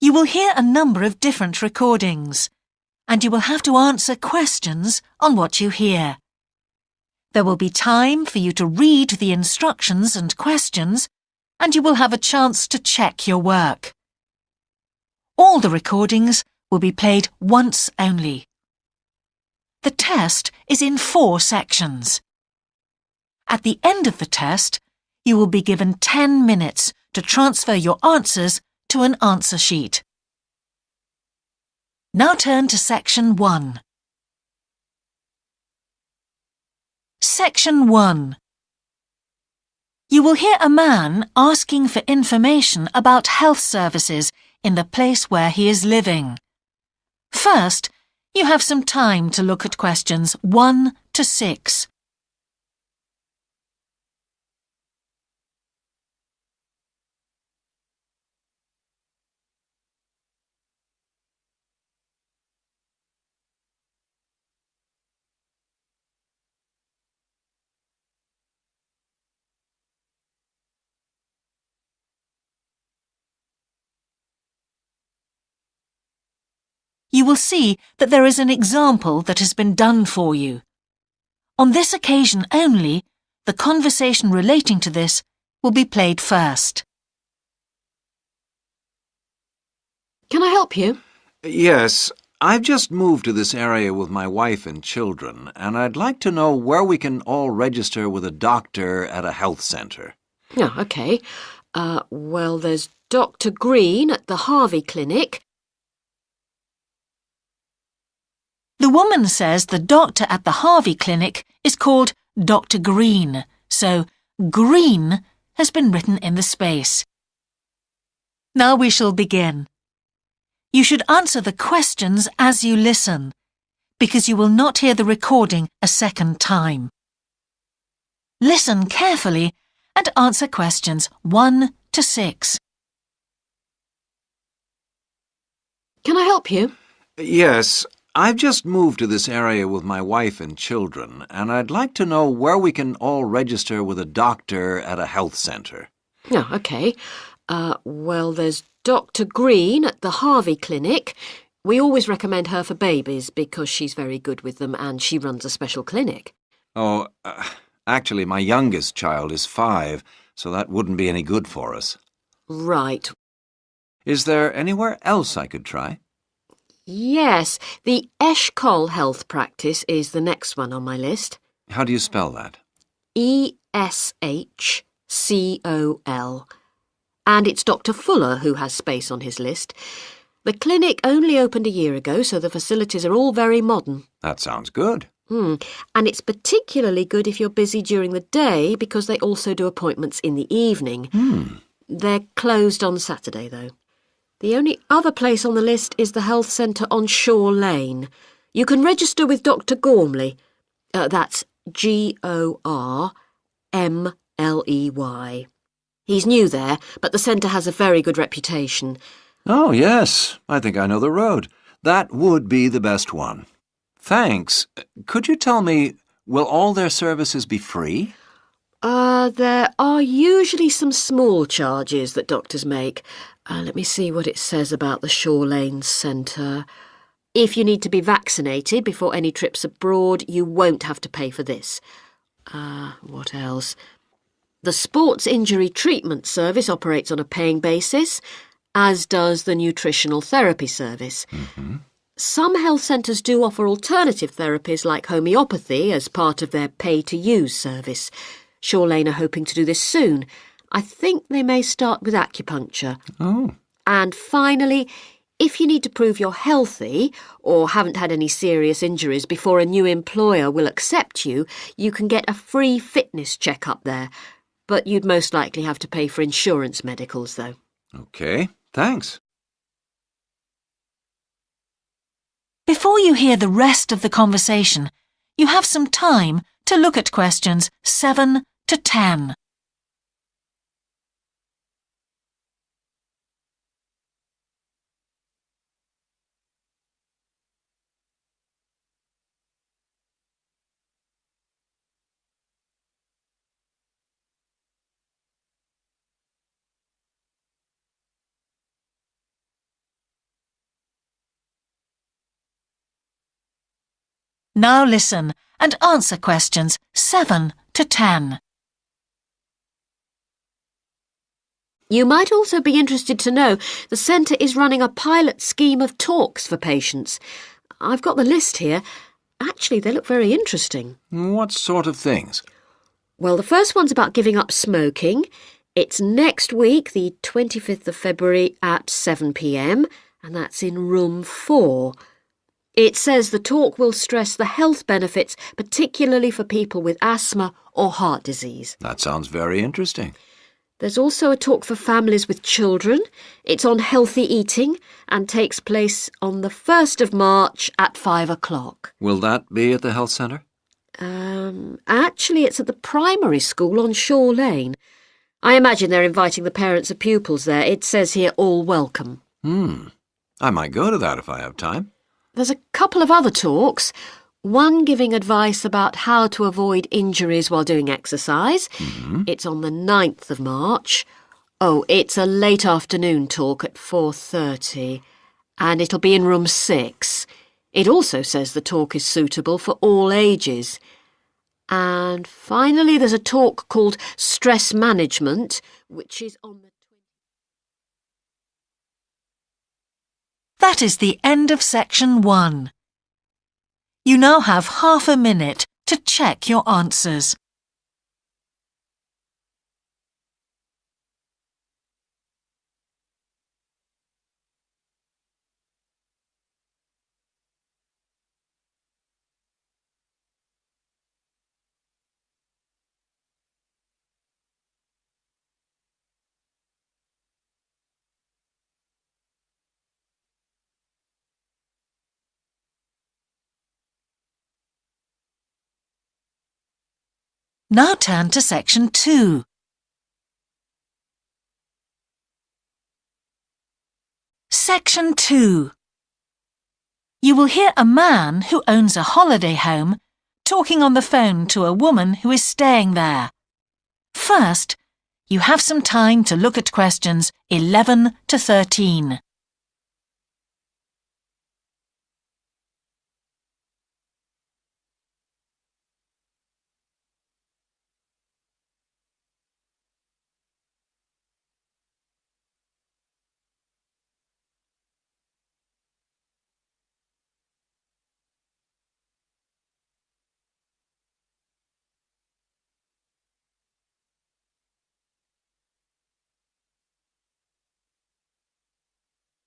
You will hear a number of different recordings, and you will have to answer questions on what you hear. There will be time for you to read the instructions and questions, and you will have a chance to check your work. All the recordings will be played once only. The test is in 4 sections. At the end of the test, you will be given 10 minutes to transfer your answers to an answer sheet. Now turn to Section 1. Section 1. You will hear a man asking for information about health services in the place where he is living. First, you have some time to look at questions 1 to 6. You will see that there is an example that has been done for you. On this occasion only, the conversation relating to this will be played first. Can I help you? Yes, I've just moved to this area with my wife and children, and I'd like to know where we can all register with a doctor at a health centre. Oh, OK. Well, there's Dr. Green at the Harvey Clinic. The woman says the doctor at the Harvey Clinic is called Dr. Green, so Green has been written in the space. Now we shall begin. You should answer the questions as you listen, because you will not hear the recording a second time. Listen carefully and answer questions 1 to 6. Can I help you? Yes, I've just moved to this area with my wife and children, and I'd like to know where we can all register with a doctor at a health centre. Oh, OK. Well, there's Dr. Green at the Harvey Clinic. We always recommend her for babies because she's very good with them and she runs a special clinic. Oh, actually, my youngest child is 5, so that wouldn't be any good for us. Right. Is there anywhere else I could try? Yes, the Eshcol Health Practice is the next one on my list. How do you spell that? Eshcol. And it's Dr. Fuller who has space on his list. The clinic only opened a year ago, so the facilities are all very modern. That sounds good. And it's particularly good if you're busy during the day because they also do appointments in the evening. They're closed on Saturday, though. The only other place on the list is the health centre on Shore Lane. You can register with Dr. Gormley. That's Gormley. He's new there, but the centre has a very good reputation. Oh, yes, I think I know the road. That would be the best one. Thanks. Could you tell me, will all their services be free? There are usually some small charges that doctors make. Let me see what it says about the Shore Lane Centre. If you need to be vaccinated before any trips abroad, you won't have to pay for this. What else? The Sports Injury Treatment Service operates on a paying basis, as does the Nutritional Therapy Service. Some health centres do offer alternative therapies like homeopathy as part of their pay-to-use service. Shore Lane are hoping to do this soon. I think they may start with acupuncture. Oh. And finally, if you need to prove you're healthy or haven't had any serious injuries before a new employer will accept you, you can get a free fitness check-up there. But you'd most likely have to pay for insurance medicals, though. OK, thanks. Before you hear the rest of the conversation, you have some time to look at questions 7 to 10. Now listen and answer questions 7 to 10. You might also be interested to know the centre is running a pilot scheme of talks for patients. I've got the list here. Actually, they look very interesting. What sort of things? Well, the first one's about giving up smoking. It's next week, the 25th of February at 7 p.m, and that's in room 4. It says the talk will stress the health benefits, particularly for people with asthma or heart disease. That sounds very interesting. There's also a talk for families with children. It's on healthy eating and takes place on the 1st of March at 5 o'clock. Will that be at the health centre? Actually, it's at the primary school on Shore Lane. I imagine they're inviting the parents of pupils there. It says here, all welcome. I might go to that if I have time. There's a couple of other talks. One giving advice about how to avoid injuries while doing exercise. It's on the 9th of March. Oh, it's a late afternoon talk at 4:30, and it'll be in room 6. It also says the talk is suitable for all ages. And finally, there's a talk called Stress Management, which is on the... That is the end of section 1. You now have half a minute to check your answers. Now turn to section 2. Section 2. You will hear a man who owns a holiday home talking on the phone to a woman who is staying there. First, you have some time to look at questions 11 to 13.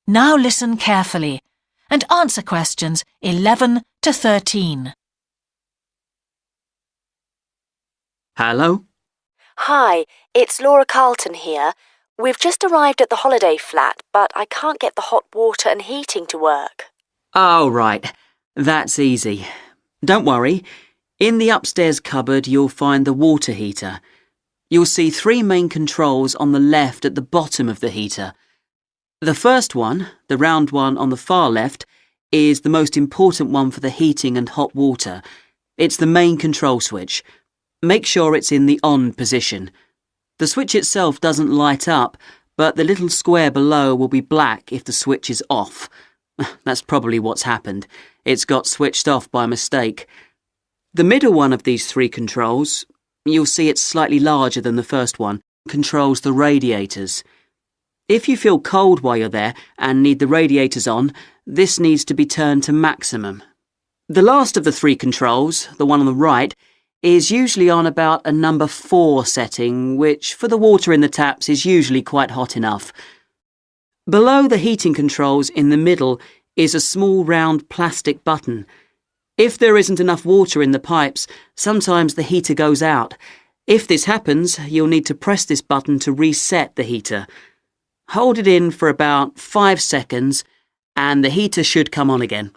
Now listen carefully and answer questions 11 to 13. Hello? Hi, it's Laura Carlton here. We've just arrived at the holiday flat, but I can't get the hot water and heating to work. Oh, right. That's easy. Don't worry. In the upstairs cupboard, you'll find the water heater. You'll see 3 main controls on the left at the bottom of the heater. The first one, the round one on the far left, is the most important one for the heating and hot water. It's the main control switch. Make sure it's in the on position. The switch itself doesn't light up, but the little square below will be black if the switch is off. That's probably what's happened. It's got switched off by mistake. The middle one of these 3 controls, you'll see it's slightly larger than the first one, controls the radiators. If you feel cold while you're there and need the radiators on, this needs to be turned to maximum. The last of the 3 controls, the one on the right, is usually on about a number 4 setting, which for the water in the taps is usually quite hot enough. Below the heating controls in the middle is a small round plastic button. If there isn't enough water in the pipes, sometimes the heater goes out. If this happens, you'll need to press this button to reset the heater. Hold it in for about 5 seconds and the heater should come on again.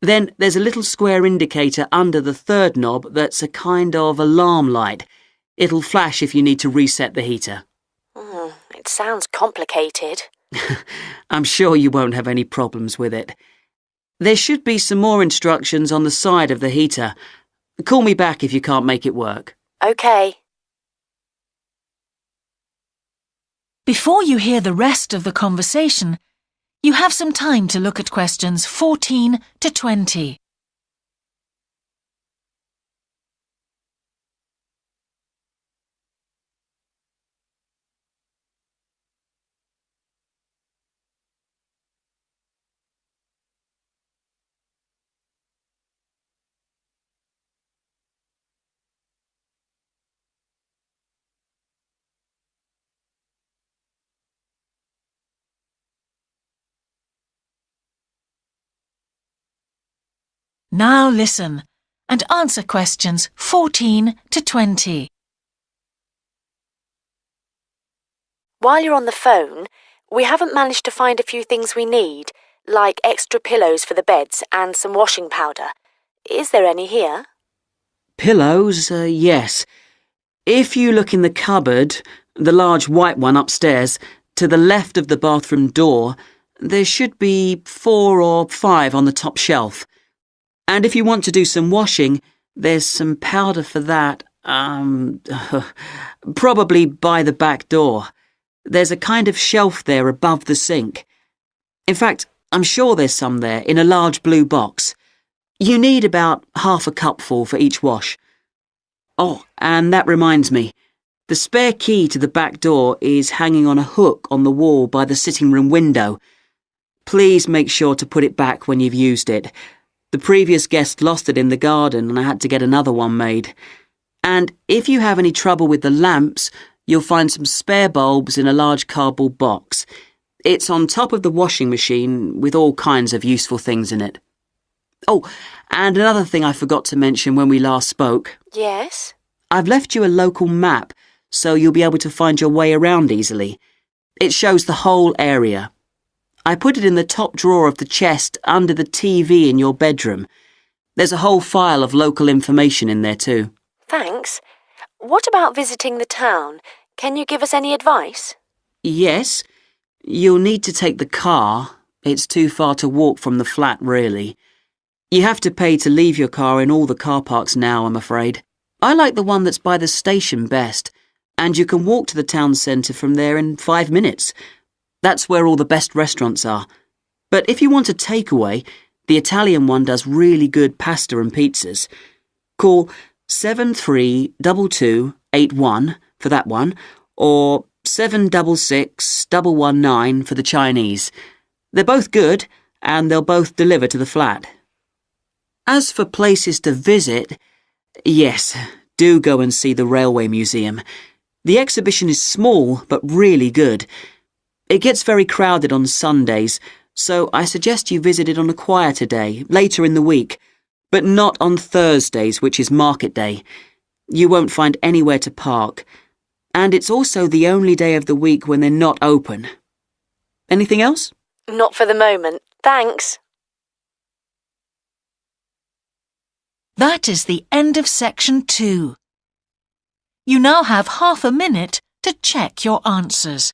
Then there's a little square indicator under the 3rd knob that's a kind of alarm light. It'll flash if you need to reset the heater. It sounds complicated. I'm sure you won't have any problems with it. There should be some more instructions on the side of the heater. Call me back if you can't make it work. OK. Before you hear the rest of the conversation, you have some time to look at questions 14 to 20. Now listen and answer questions 14 to 20. While you're on the phone, we haven't managed to find a few things we need, like extra pillows for the beds and some washing powder. Is there any here? Pillows, yes. If you look in the cupboard, the large white one upstairs, to the left of the bathroom door, there should be 4 or 5 on the top shelf. And if you want to do some washing, there's some powder for that, probably by the back door. There's a kind of shelf there above the sink. In fact, I'm sure there's some there in a large blue box. You need about half a cupful for each wash. Oh, and that reminds me. The spare key to the back door is hanging on a hook on the wall by the sitting room window. Please make sure to put it back when you've used it. The previous guest lost it in the garden and I had to get another one made. And if you have any trouble with the lamps, you'll find some spare bulbs in a large cardboard box. It's on top of the washing machine with all kinds of useful things in it. Oh, and another thing I forgot to mention when we last spoke. Yes? I've left you a local map so you'll be able to find your way around easily. It shows the whole area. I put it in the top drawer of the chest under the TV in your bedroom. There's a whole file of local information in there too. Thanks. What about visiting the town? Can you give us any advice? Yes. You'll need to take the car. It's too far to walk from the flat, really. You have to pay to leave your car in all the car parks now, I'm afraid. I like the one that's by the station best, and you can walk to the town centre from there in 5 minutes. That's where all the best restaurants are. But if you want a takeaway, the Italian one does really good pasta and pizzas. Call 732281 for that one, or 766119 for the Chinese. They're both good, and they'll both deliver to the flat. As for places to visit, yes, do go and see the Railway Museum. The exhibition is small, but really good. It gets very crowded on Sundays, so I suggest you visit it on a quieter day, later in the week, but not on Thursdays, which is market day. You won't find anywhere to park, and it's also the only day of the week when they're not open. Anything else? Not for the moment. Thanks. That is the end of section 2. You now have half a minute to check your answers.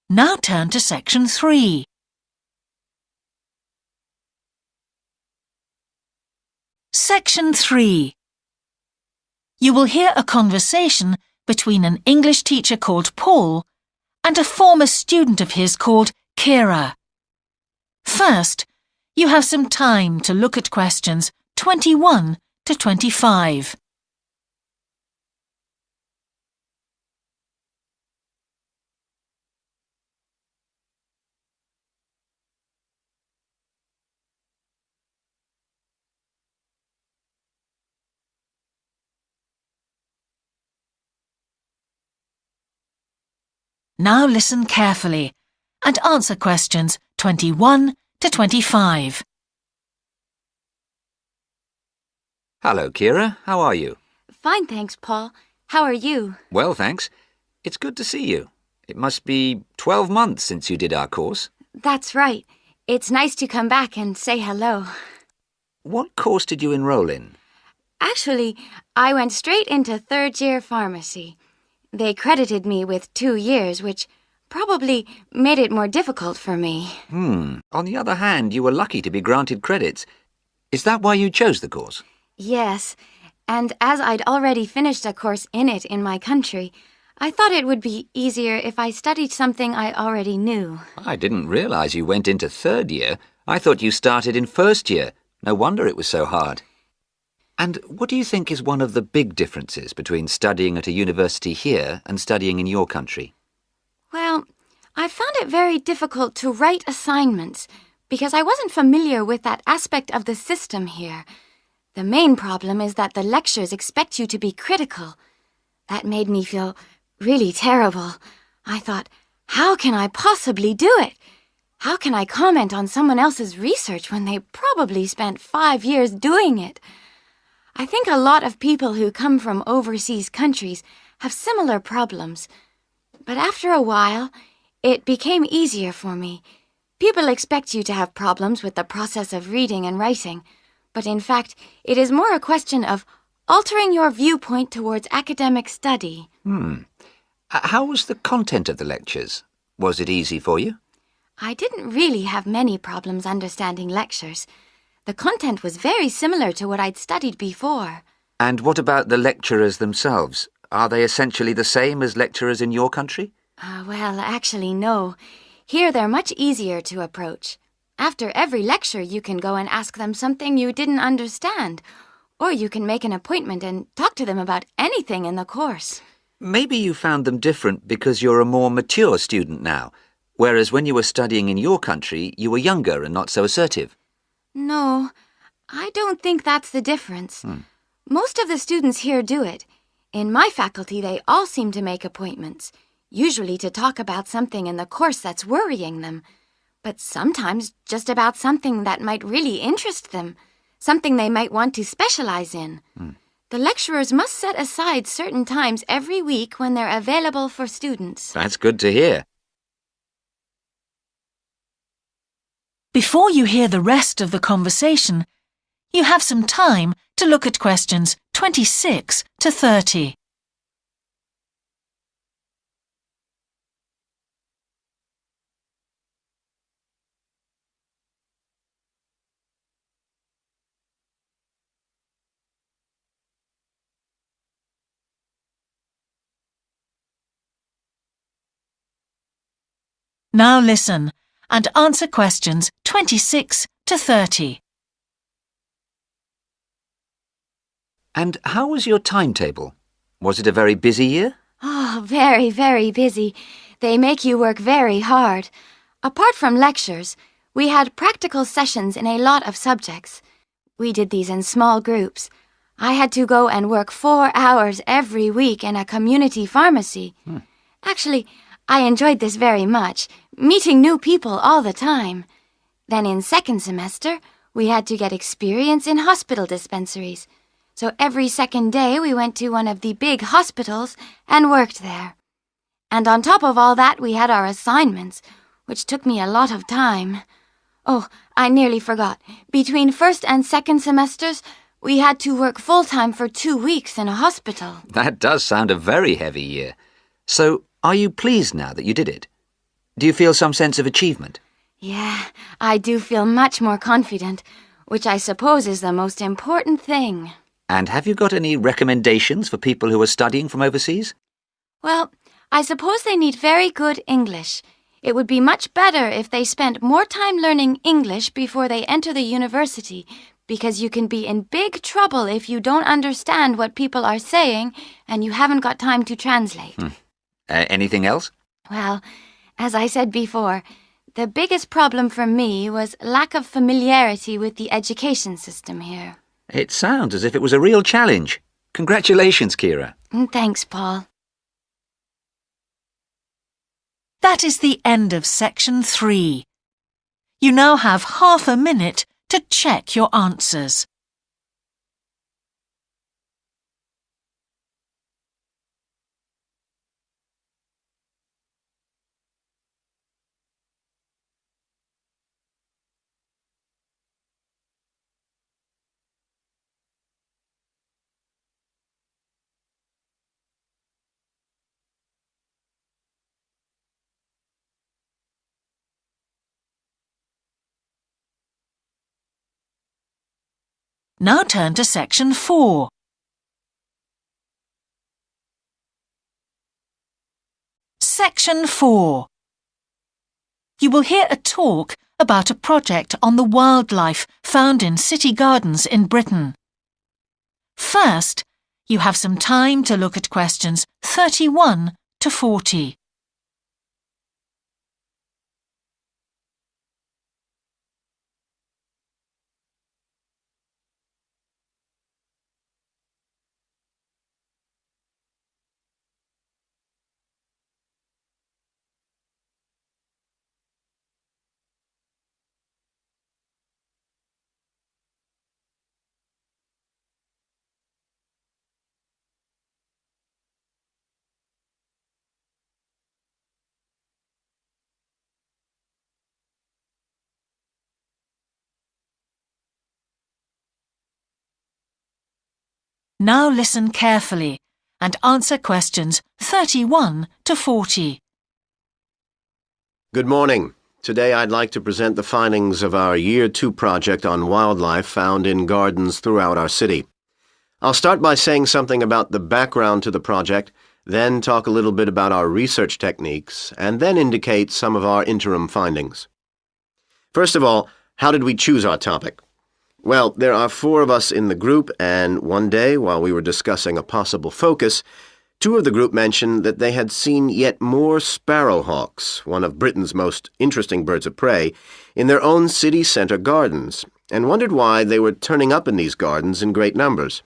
Now turn to section 3. Section 3. You will hear a conversation between an English teacher called Paul and a former student of his called Kira. First, you have some time to look at questions 21 to 25. Now listen carefully and answer questions 21 to 25. Hello, Kira. How are you? Fine, thanks, Paul. How are you? Well, thanks. It's good to see you. It must be 12 months since you did our course. That's right. It's nice to come back and say hello. What course did you enroll in? Actually, I went straight into third-year pharmacy. They credited me with 2 years, which probably made it more difficult for me. On the other hand, you were lucky to be granted credits. Is that why you chose the course? Yes, and as I'd already finished a course in it in my country, I thought it would be easier if I studied something I already knew. I didn't realize you went into third year. I thought you started in first year. No wonder it was so hard. And what do you think is one of the big differences between studying at a university here and studying in your country? Well, I found it very difficult to write assignments because I wasn't familiar with that aspect of the system here. The main problem is that the lectures expect you to be critical. That made me feel really terrible. I thought, how can I possibly do it? How can I comment on someone else's research when they probably spent 5 years doing it? I think a lot of people who come from overseas countries have similar problems. But after a while, it became easier for me. People expect you to have problems with the process of reading and writing, but in fact, it is more a question of altering your viewpoint towards academic study. How was the content of the lectures? Was it easy for you? I didn't really have many problems understanding lectures. The content was very similar to what I'd studied before. And what about the lecturers themselves? Are they essentially the same as lecturers in your country? Well, actually, no. Here they're much easier to approach. After every lecture, you can go and ask them something you didn't understand, or you can make an appointment and talk to them about anything in the course. Maybe you found them different because you're a more mature student now, whereas when you were studying in your country, you were younger and not so assertive. No, I don't think that's the difference. Most of the students here do it. In my faculty, they all seem to make appointments, usually to talk about something in the course that's worrying them, but sometimes just about something that might really interest them, something they might want to specialize in. The lecturers must set aside certain times every week when they're available for students. That's good to hear. Before you hear the rest of the conversation, you have some time to look at questions 26 to 30. Now listen and answer questions 26 to 30. And how was your timetable? Was it a very busy year? Oh, very, very busy. They make you work very hard. Apart from lectures, we had practical sessions in a lot of subjects. We did these in small groups. I had to go and work 4 hours every week in a community pharmacy. Actually, I enjoyed this very much, meeting new people all the time. Then in second semester, we had to get experience in hospital dispensaries. So every second day we went to one of the big hospitals and worked there. And on top of all that, we had our assignments, which took me a lot of time. Oh, I nearly forgot. Between first and second semesters, we had to work full-time for 2 weeks in a hospital. That does sound a very heavy year. So, are you pleased now that you did it? Do you feel some sense of achievement? Yeah, I do feel much more confident, which I suppose is the most important thing. And have you got any recommendations for people who are studying from overseas? Well, I suppose they need very good English. It would be much better if they spent more time learning English before they enter the university, because you can be in big trouble if you don't understand what people are saying and you haven't got time to translate. Anything else? Well, as I said before, the biggest problem for me was lack of familiarity with the education system here. It sounds as if it was a real challenge. Congratulations, Kira. Thanks, Paul. That is the end of section 3. You now have half a minute to check your answers. Now turn to section 4. Section 4. You will hear a talk about a project on the wildlife found in city gardens in Britain. First, you have some time to look at questions 31 to 40. Now listen carefully and answer questions 31 to 40. Good morning. Today I'd like to present the findings of our Year 2 project on wildlife found in gardens throughout our city. I'll start by saying something about the background to the project, then talk a little bit about our research techniques, and then indicate some of our interim findings. First of all, how did we choose our topic? Well, there are 4 of us in the group, and one day, while we were discussing a possible focus, 2 of the group mentioned that they had seen yet more sparrowhawks, one of Britain's most interesting birds of prey, in their own city centre gardens, and wondered why they were turning up in these gardens in great numbers.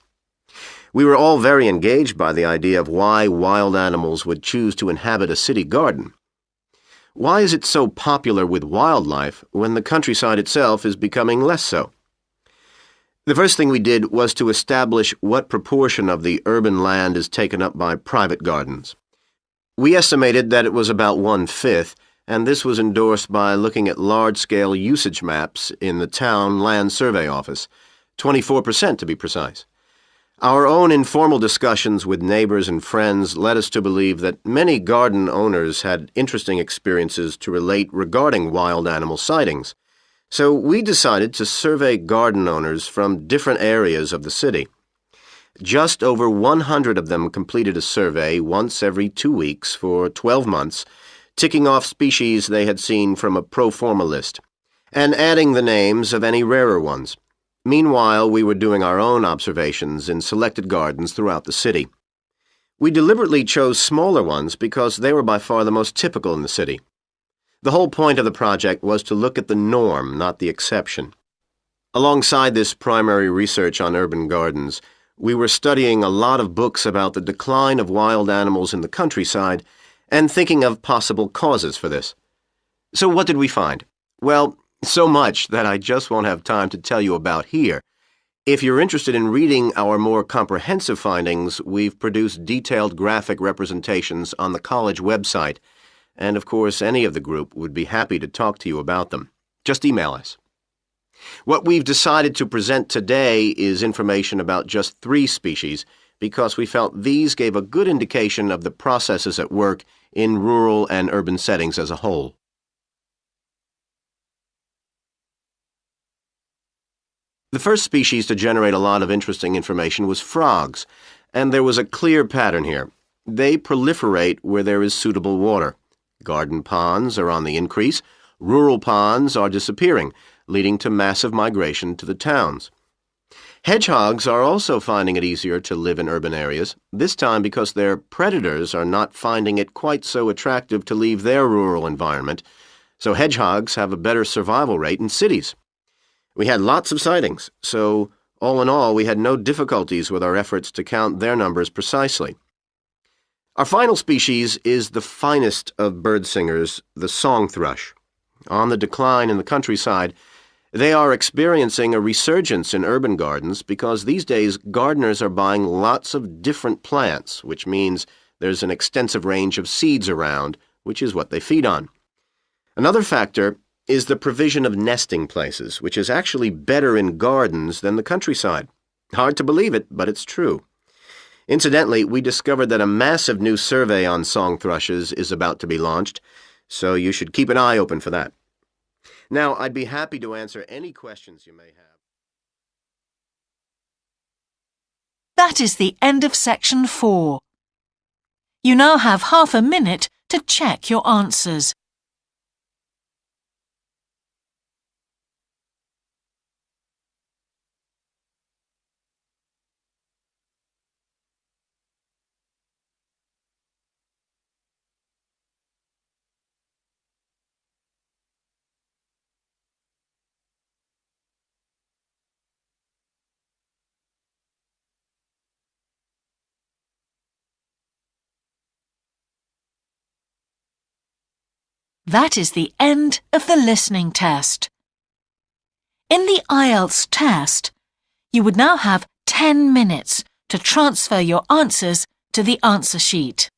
We were all very engaged by the idea of why wild animals would choose to inhabit a city garden. Why is it so popular with wildlife when the countryside itself is becoming less so? The first thing we did was to establish what proportion of the urban land is taken up by private gardens. We estimated that it was about 1/5, and this was endorsed by looking at large-scale usage maps in the Town Land Survey Office, 24% to be precise. Our own informal discussions with neighbors and friends led us to believe that many garden owners had interesting experiences to relate regarding wild animal sightings. So we decided to survey garden owners from different areas of the city. Just over 100 of them completed a survey once every 2 weeks for 12 months, ticking off species they had seen from a pro forma list, and adding the names of any rarer ones. Meanwhile, we were doing our own observations in selected gardens throughout the city. We deliberately chose smaller ones because they were by far the most typical in the city. The whole point of the project was to look at the norm, not the exception. Alongside this primary research on urban gardens, we were studying a lot of books about the decline of wild animals in the countryside and thinking of possible causes for this. So what did we find? Well, so much that I just won't have time to tell you about here. If you're interested in reading our more comprehensive findings, we've produced detailed graphic representations on the college website, and of course any of the group would be happy to talk to you about them. Just email us. What we've decided to present today is information about just 3 species because we felt these gave a good indication of the processes at work in rural and urban settings as a whole. The first species to generate a lot of interesting information was frogs, and there was a clear pattern here. They proliferate where there is suitable water. Garden ponds are on the increase, rural ponds are disappearing, leading to massive migration to the towns. Hedgehogs are also finding it easier to live in urban areas, this time because their predators are not finding it quite so attractive to leave their rural environment, so hedgehogs have a better survival rate in cities. We had lots of sightings, so all in all we had no difficulties with our efforts to count their numbers precisely. Our final species is the finest of bird singers, the song thrush. On the decline in the countryside, they are experiencing a resurgence in urban gardens because these days gardeners are buying lots of different plants, which means there's an extensive range of seeds around, which is what they feed on. Another factor is the provision of nesting places, which is actually better in gardens than the countryside. Hard to believe it, but it's true. Incidentally, we discovered that a massive new survey on song thrushes is about to be launched, so you should keep an eye open for that. Now, I'd be happy to answer any questions you may have. That is the end of section 4. You now have half a minute to check your answers. That is the end of the listening test. In the IELTS test, you would now have 10 minutes to transfer your answers to the answer sheet.